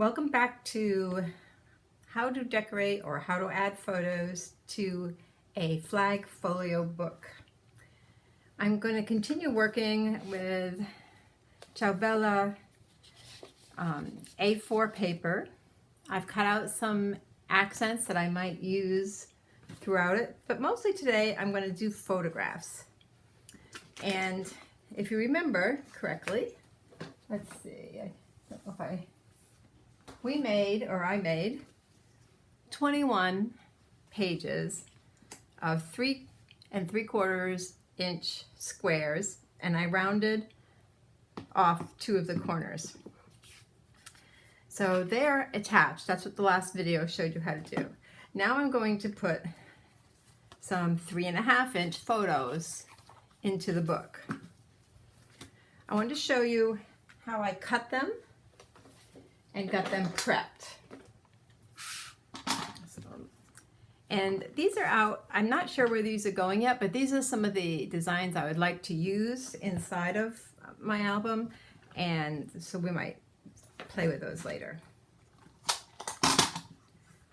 Welcome back to how to decorate or how to add photos to a flag folio book. I'm going to continue working with Ciao A4 paper. I've cut out some accents that I might use throughout it, but mostly today I'm going to do photographs. And if you remember correctly, let's see, I don't know if I made 21 pages of 3 3/4 inch squares, and I rounded off 2 of the corners. So they're attached. That's what the last video showed you how to do. Now I'm going to put some 3.5 inch photos into the book. I wanted to show you how I cut them and got them prepped. And these are out. I'm not sure where these are going yet, but these are some of the designs I would like to use inside of my album, and so we might play with those later.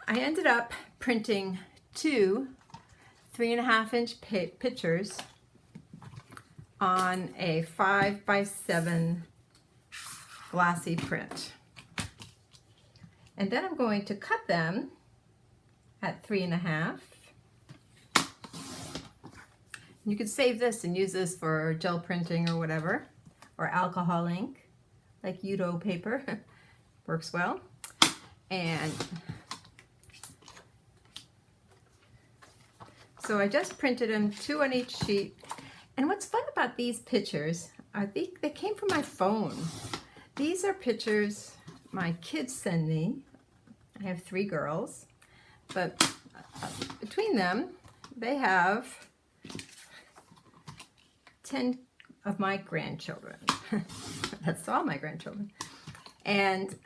I ended up printing 2 3.5 inch pictures on a 5x7 glossy print. And then I'm going to cut them at 3.5. You could save this and use this for gel printing or whatever, or alcohol ink, like Udo paper. Works well. And so I just printed them 2 on each sheet. And what's fun about these pictures, I think they came from my phone. These are pictures my kids send me. I have 3 girls, but between them, they have 10 of my grandchildren. That's all my grandchildren. And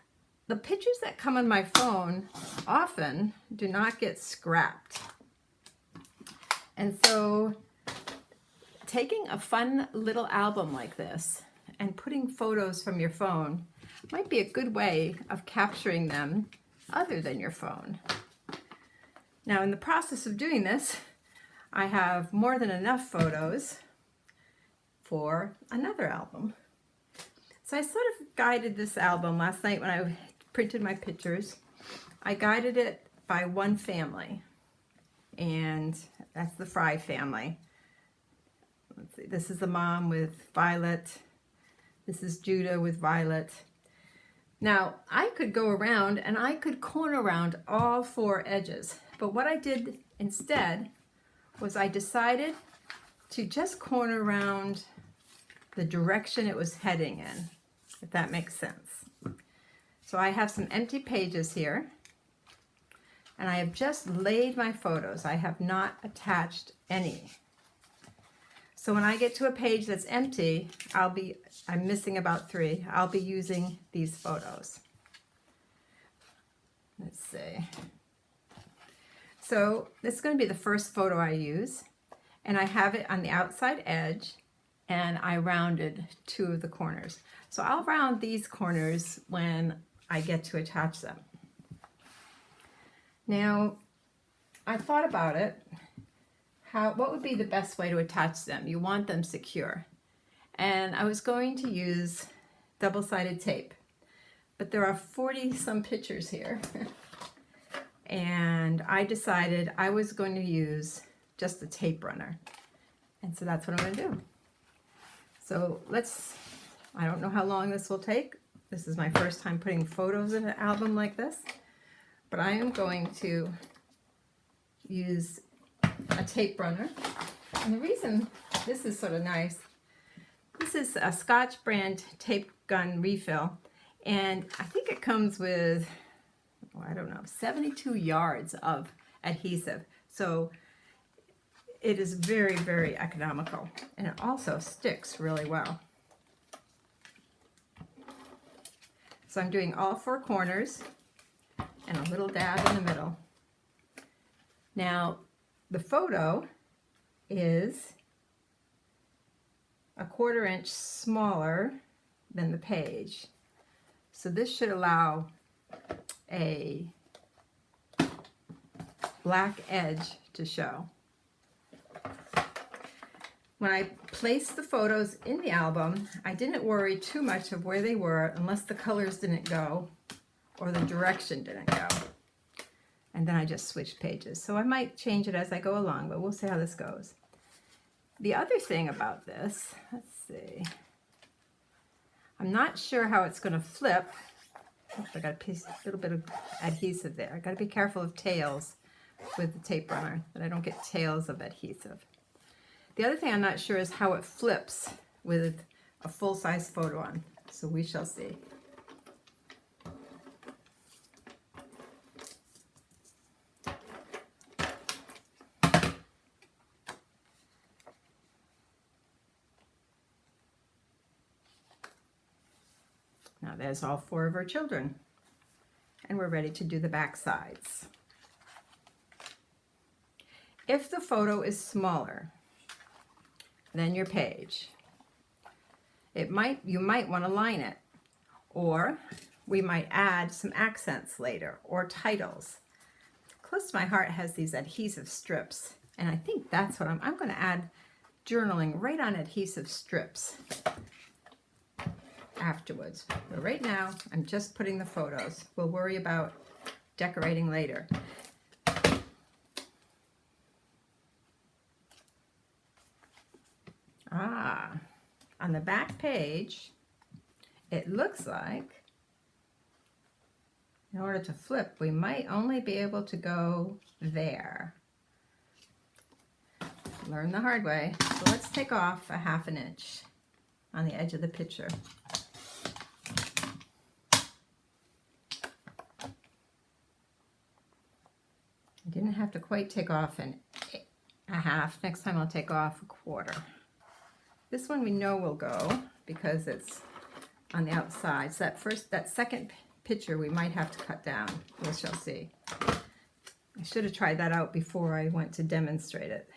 the pictures that come on my phone often do not get scrapped. And so taking a fun little album like this and putting photos from your phone might be a good way of capturing them other than your phone. Now, in the process of doing this, I have more than enough photos for another album. So I sort of guided this album last night when I printed my pictures. I guided it by one family, and that's the Fry family. Let's see, this is the mom with Violet. This is Judah with Violet. Now, I could go around and I could corner around all 4 edges, but what I did instead was I decided to just corner around the direction it was heading in, if that makes sense. So I have some empty pages here, and I have just laid my photos. I have not attached any. So when I get to a page that's empty, I'm missing about 3. I'll be using these photos. Let's see. So this is going to be the first photo I use, and I have it on the outside edge, and I rounded 2 of the corners. So I'll round these corners when I get to attach them. Now, I thought about it. What would be the best way to attach them? You want them secure. And I was going to use double-sided tape, but there are 40 some pictures here. And I decided I was going to use just a tape runner. And so that's what I'm going to do. So I don't know how long this will take. This is my first time putting photos in an album like this, but I am going to use a tape runner. And the reason this is sort of nice, this is a Scotch brand tape gun refill, and I think it comes with, I don't know, 72 yards of adhesive. So it is very, very economical, and it also sticks really well. So I'm doing all 4 corners and a little dab in the middle. Now, the photo is a 1/4 inch smaller than the page. So this should allow a black edge to show. When I placed the photos in the album, I didn't worry too much of where they were unless the colors didn't go or the direction didn't go. And then I just switched pages. So I might change it as I go along, but we'll see how this goes. The other thing about this, let's see. I'm not sure how it's going to flip. Oops, I got a little bit of adhesive there. I got to be careful of tails with the tape runner, that I don't get tails of adhesive. The other thing I'm not sure is how it flips with a full-size photo on. So we shall see. Now there's all 4 of our children. And we're ready to do the back sides. If the photo is smaller than your page, you might want to line it, or we might add some accents later or titles. Close to my heart has these adhesive strips, and I think that's what I'm going to add journaling right on adhesive strips afterwards. But right now, I'm just putting the photos. We'll worry about decorating later. On the back page, it looks like in order to flip, we might only be able to go there. Learn the hard way. So let's take off a ½ inch on the edge of the picture. I didn't have to quite take off a half. Next time I'll take off a quarter. This one we know will go because it's on the outside. So that second picture we might have to cut down. We shall see. I should have tried that out before I went to demonstrate it.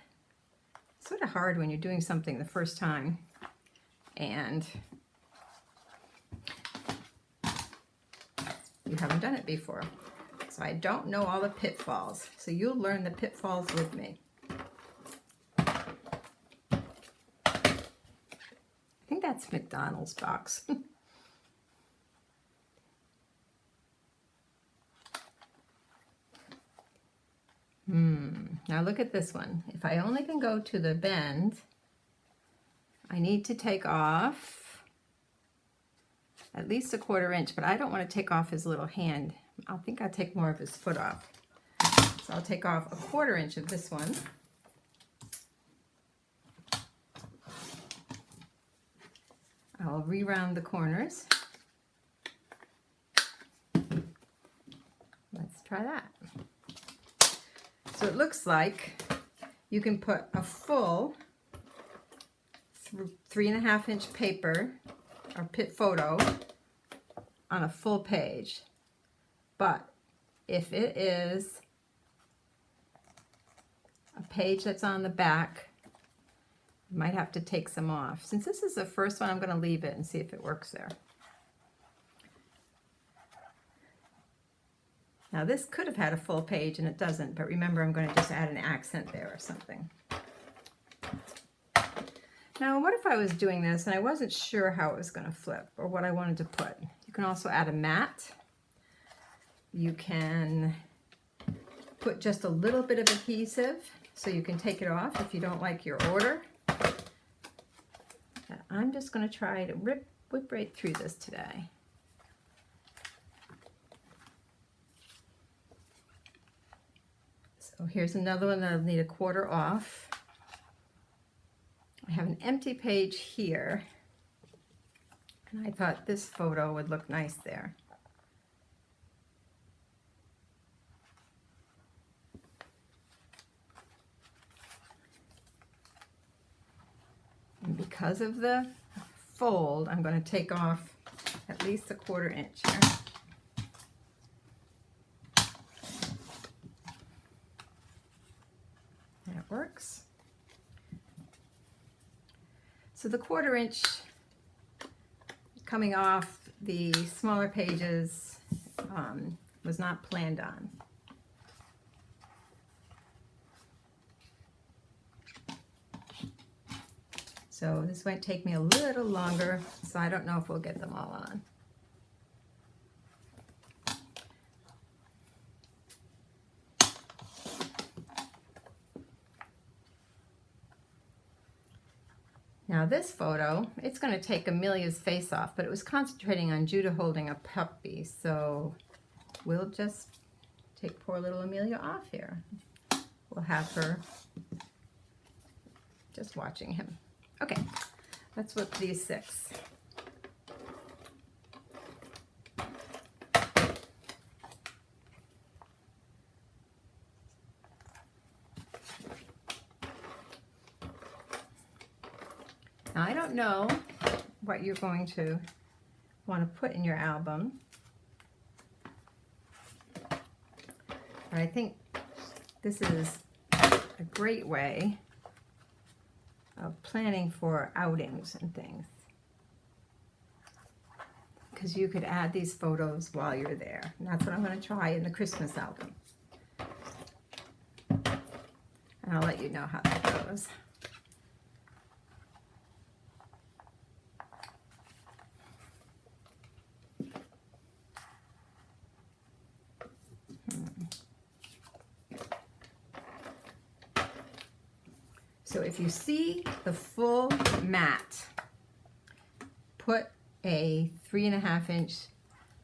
It's sort of hard when you're doing something the first time and you haven't done it before. So I don't know all the pitfalls. So you'll learn the pitfalls with me. I think that's McDonald's box. Now look at this one. If I only can go to the bend, I need to take off at least a ½ inch, but I don't want to take off his little hand. I think I'll take more of his foot off. So I'll take off a ½ inch of this one. I'll re-round the corners. Let's try that. So it looks like you can put a full 3½ inch paper or pit photo on a full page. But if it is a page that's on the back, you might have to take some off. Since this is the first one, I'm going to leave it and see if it works there. Now this could have had a full page and it doesn't, but remember I'm going to just add an accent there or something. Now what if I was doing this and I wasn't sure how it was going to flip or what I wanted to put? You can also add a mat. You can put just a little bit of adhesive so you can take it off if you don't like your order. I'm just going to try to whip right through this today. So here's another one that I'll need a quarter off. I have an empty page here, and I thought this photo would look nice there. And because of the fold, I'm going to take off at least a ½ inch here. That works. So the ½ inch coming off the smaller pages was not planned on. So this might take me a little longer, so I don't know if we'll get them all on. Now this photo, it's going to take Amelia's face off, but it was concentrating on Judah holding a puppy, so we'll just take poor little Amelia off here. We'll have her just watching him. Okay, let's whip these 6. Now I don't know what you're going to want to put in your album, but I think this is a great way of planning for outings and things, because you could add these photos while you're there. And that's what I'm going to try in the Christmas album. And I'll let you know how that goes. So if you see the full mat, put a 3.5-inch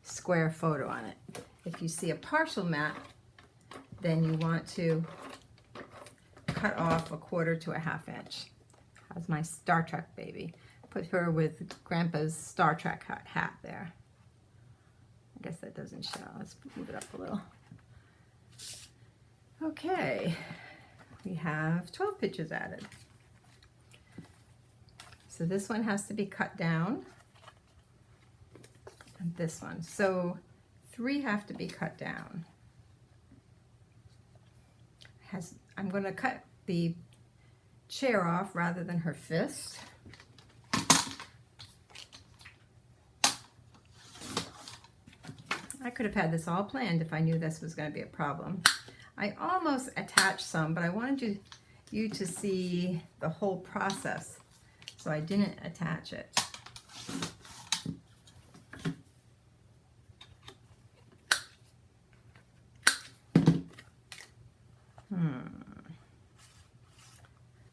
square photo on it. If you see a partial mat, then you want to cut off 1/4 to 1/2 inch. How's my Star Trek baby? Put her with Grandpa's Star Trek hat there. I guess that doesn't show. Let's move it up a little. Okay. We have 12 pictures added. So this one has to be cut down, and this one. So 3 have to be cut down. I'm going to cut the chair off rather than her fist. I could have had this all planned if I knew this was going to be a problem. I almost attached some, but I wanted you to see the whole process, so I didn't attach it.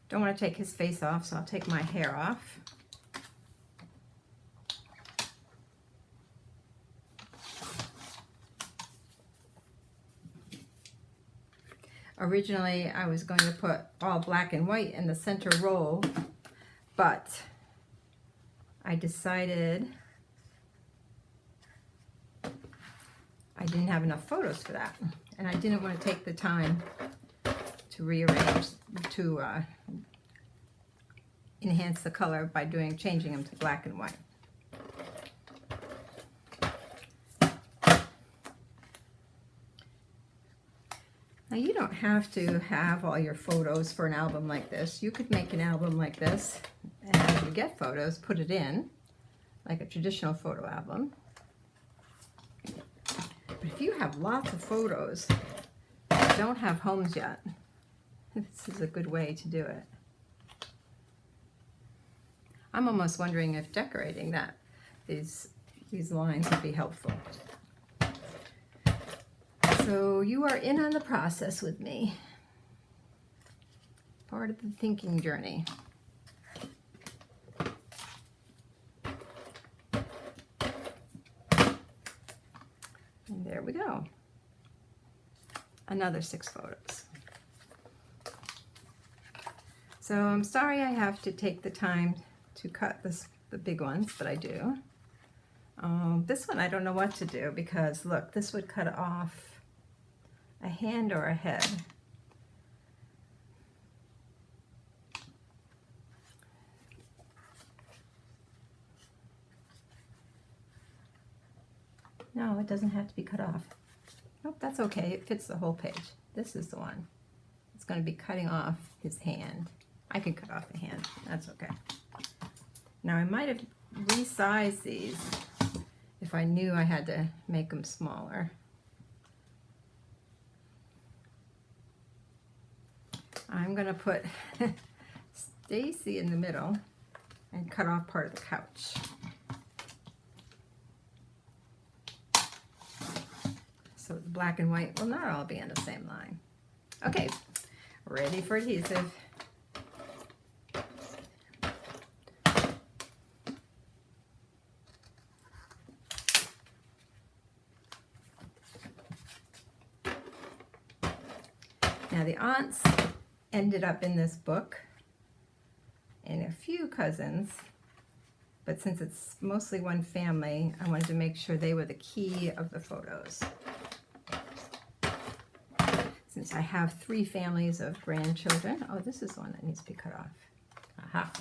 Don't want to take his face off, so I'll take my hair off. Originally, I was going to put all black and white in the center roll, but I decided I didn't have enough photos for that, and I didn't want to take the time to rearrange, to enhance the color by changing them to black and white. Now you don't have to have all your photos for an album like this. You could make an album like this, and as you get photos, put it in, like a traditional photo album. But if you have lots of photos that don't have homes yet, this is a good way to do it. I'm almost wondering if decorating these lines would be helpful. So you are in on the process with me. Part of the thinking journey. And there we go. Another 6 photos. So I'm sorry I have to take the time to cut the big ones, but I do. This one I don't know what to do, because look, this would cut off a hand or a head. No, it doesn't have to be cut off. Nope, that's okay. It fits the whole page. This is the one. It's going to be cutting off his hand. I can cut off the hand. That's okay. Now I might have resized these if I knew I had to make them smaller. I'm going to put Stacy in the middle and cut off part of the couch. So the black and white will not all be on the same line. Okay, ready for adhesive. Now the aunts ended up in this book, and a few cousins, but since it's mostly one family, I wanted to make sure they were the key of the photos. Since I have 3 families of grandchildren, oh, this is the one that needs to be cut off. Aha.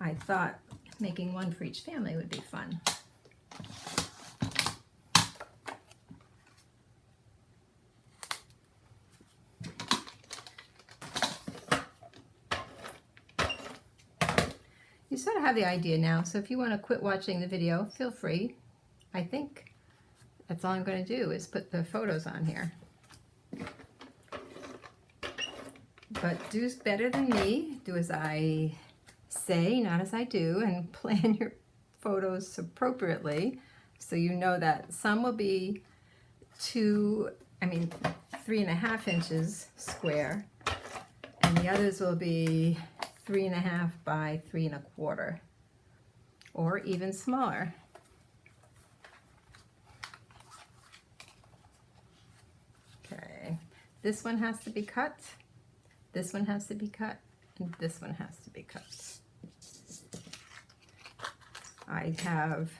I thought making one for each family would be fun. You sort of have the idea now, so if you want to quit watching the video, feel free. I think that's all I'm going to do is put the photos on here. But do better than me. Do as I say, not as I do, and plan your photos appropriately so you know that some will be 3.5 inches square, and the others will be 3.5 by 3.25, or even smaller. Okay, this one has to be cut, this one has to be cut, and this one has to be cut. I have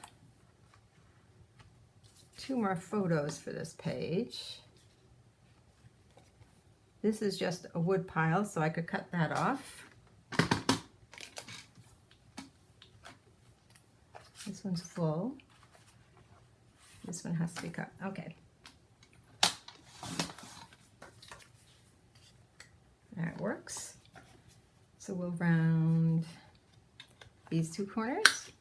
2 more photos for this page. This is just a wood pile, so I could cut that off. This one's full. This one has to be cut. Okay. That works. So we'll round these 2 corners.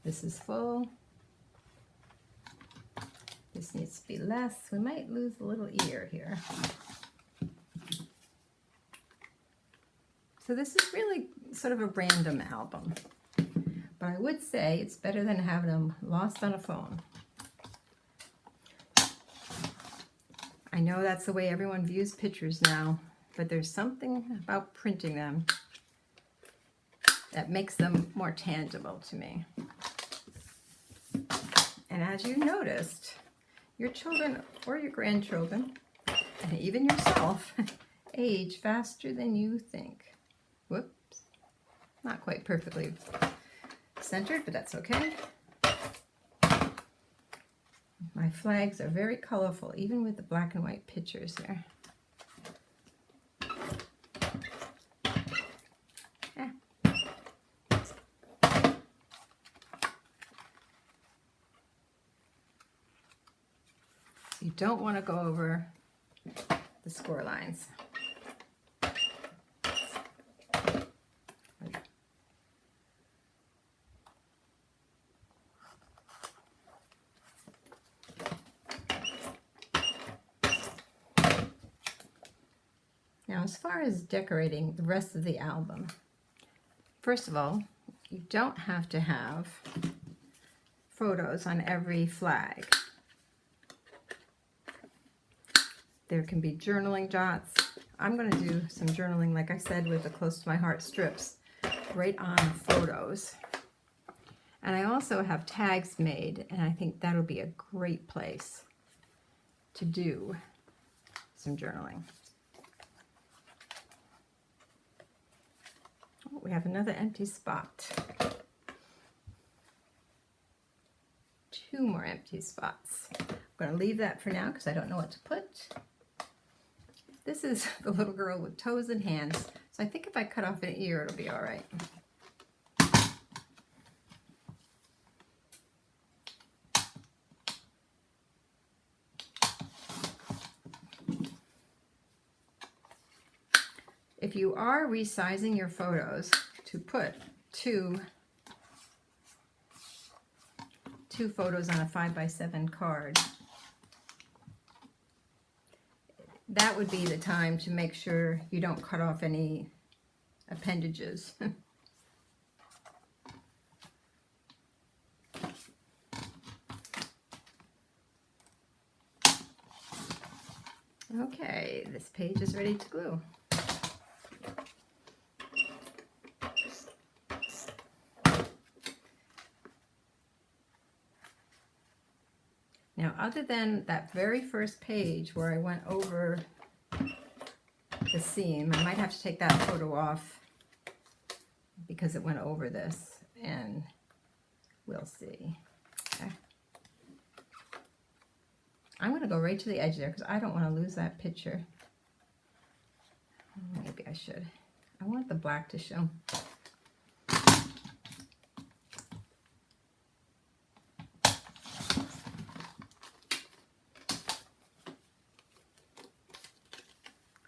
This is full. This needs to be less. We might lose a little ear here. So this is really sort of a random album, but I would say it's better than having them lost on a phone. I know that's the way everyone views pictures now, but there's something about printing them that makes them more tangible to me. And as you noticed, your children or your grandchildren, and even yourself, age faster than you think. Whoops, not quite perfectly centered, but that's okay. My flags are very colorful, even with the black and white pictures here. Yeah. You don't want to go over the score lines. Now, as far as decorating the rest of the album, first of all, you don't have to have photos on every flag. There can be journaling dots. I'm going to do some journaling, like I said, with the close to my heart strips right on photos. And I also have tags made, and I think that'll be a great place to do some journaling. Oh, we have another empty spot. 2 more empty spots. I'm going to leave that for now because I don't know what to put. This is the little girl with toes and hands, so I think if I cut off an ear, it'll be all right. If you are resizing your photos to put two photos on a 5x7 card, that would be the time to make sure you don't cut off any appendages. Okay, this page is ready to glue. Now, other than that very first page where I went over the seam, I might have to take that photo off because it went over this, and we'll see. Okay. I'm going to go right to the edge there because I don't want to lose that picture. Maybe I should. I want the black to show.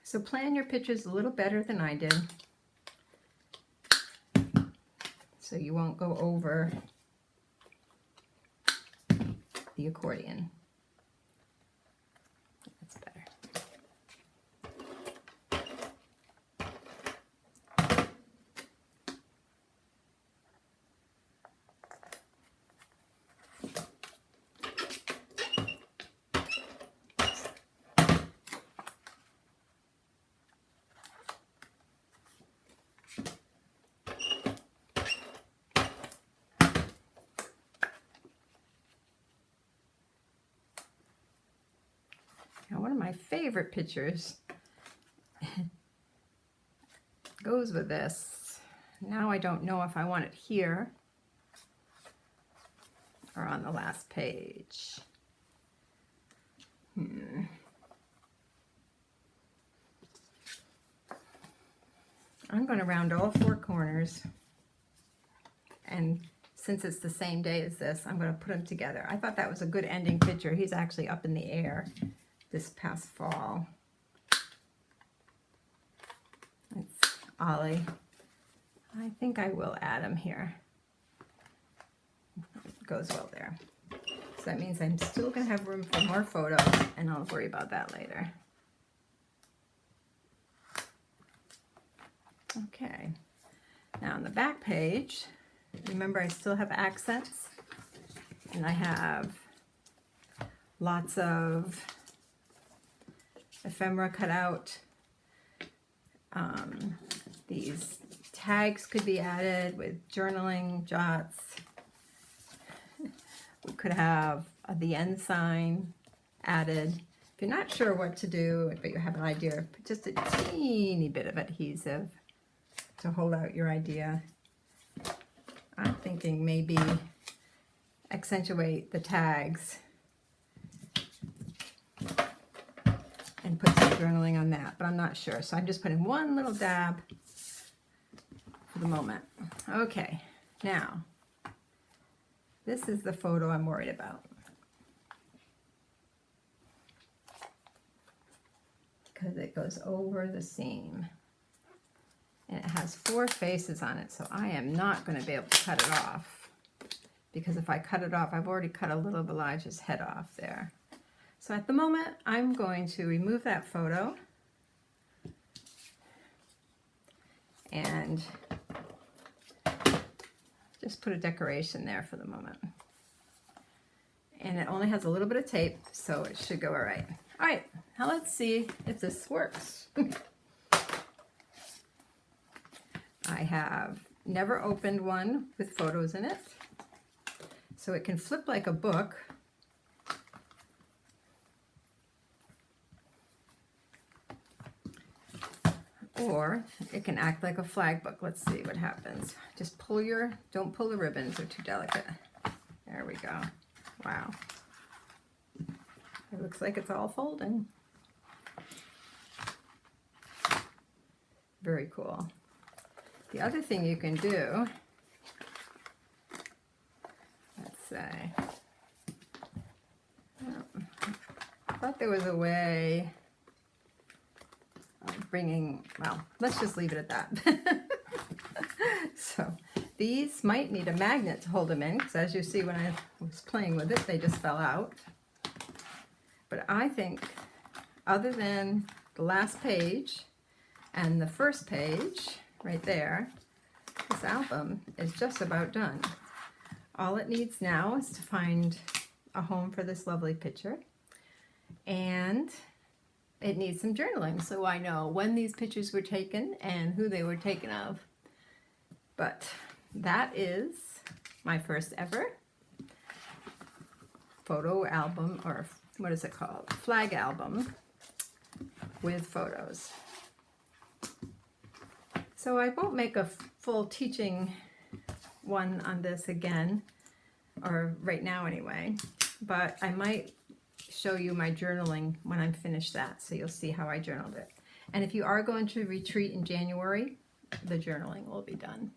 So plan your pictures a little better than I did, so you won't go over the accordion. That's better. Now, one of my favorite pictures goes with this. Now I don't know if I want it here or on the last page. I'm going to round all four corners, and since it's the same day as this, I'm going to put them together. I thought that was a good ending picture. He's actually up in the air this past fall. It's Ollie. I think I will add him here. It goes well there. So that means I'm still going to have room for more photos, and I'll worry about that later. Okay. Now on the back page, remember I still have accents, and I have lots of ephemera cut out. These tags could be added with journaling jots. We could have the end sign added. If you're not sure what to do, but you have an idea, put just a teeny bit of adhesive to hold out your idea. I'm thinking maybe accentuate the tags and put some journaling on that, but I'm not sure. So I'm just putting one little dab for the moment. Okay, now, this is the photo I'm worried about, because it goes over the seam. And it has four faces on it, so I am not going to be able to cut it off, because if I cut it off, I've already cut a little of Elijah's head off there. So at the moment, I'm going to remove that photo and just put a decoration there for the moment. And it only has a little bit of tape, so it should go all right. All right, now let's see if this works. I have never opened one with photos in it, so it can flip like a book. Or it can act like a flag book. Let's see what happens. Just pull your, don't pull the ribbons, they're too delicate. There we go. Wow. It looks like it's all folding. Very cool. The other thing you can do, let's say, I thought there was a way of bringing, well, let's just leave it at that. So these might need a magnet to hold them in, because as you see when I was playing with it, they just fell out. But I think other than the last page and the first page right there, this album is just about done. All it needs now is to find a home for this lovely picture, and it needs some journaling so I know when these pictures were taken and who they were taken of. But that is my first ever photo album, or what is it called? Flag album with photos. So I won't make a full teaching one on this again, or right now anyway, but I might show you my journaling when I'm finished that, so you'll see how I journaled it. And if you are going to retreat in January, the journaling will be done.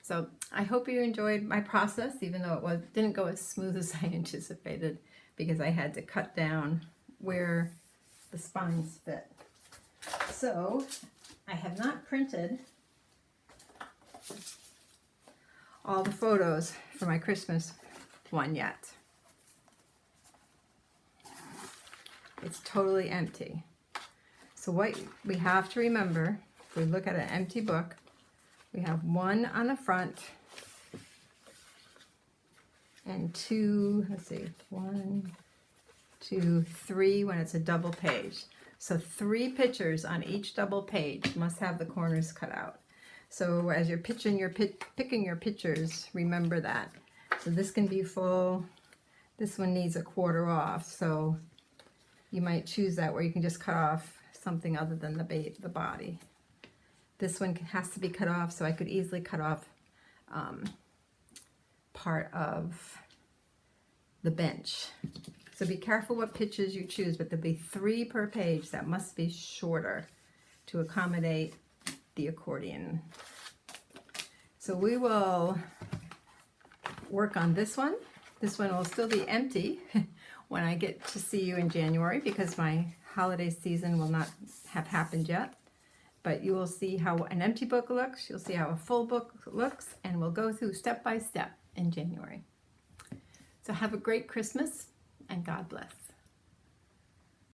So I hope you enjoyed my process, even though it didn't go as smooth as I anticipated, because I had to cut down where the spines fit. So I have not printed all the photos for my Christmas one yet. It's totally empty. So what we have to remember, if we look at an empty book, we have one on the front and two, let's see, 1, 2, 3 when it's a double page. So 3 pictures on each double page must have the corners cut out. So as you're picking your pictures, remember that. So this can be full. This one needs a quarter off. So you might choose that where you can just cut off something other than the body. This one has to be cut off, so I could easily cut off part of the bench. So be careful what pictures you choose, but there'll be 3 per page that must be shorter to accommodate the accordion. So we will work on this one. This one will still be empty when I get to see you in January, because my holiday season will not have happened yet. But you will see how an empty book looks, you'll see how a full book looks, and we'll go through step by step in January. So have a great Christmas, and God bless.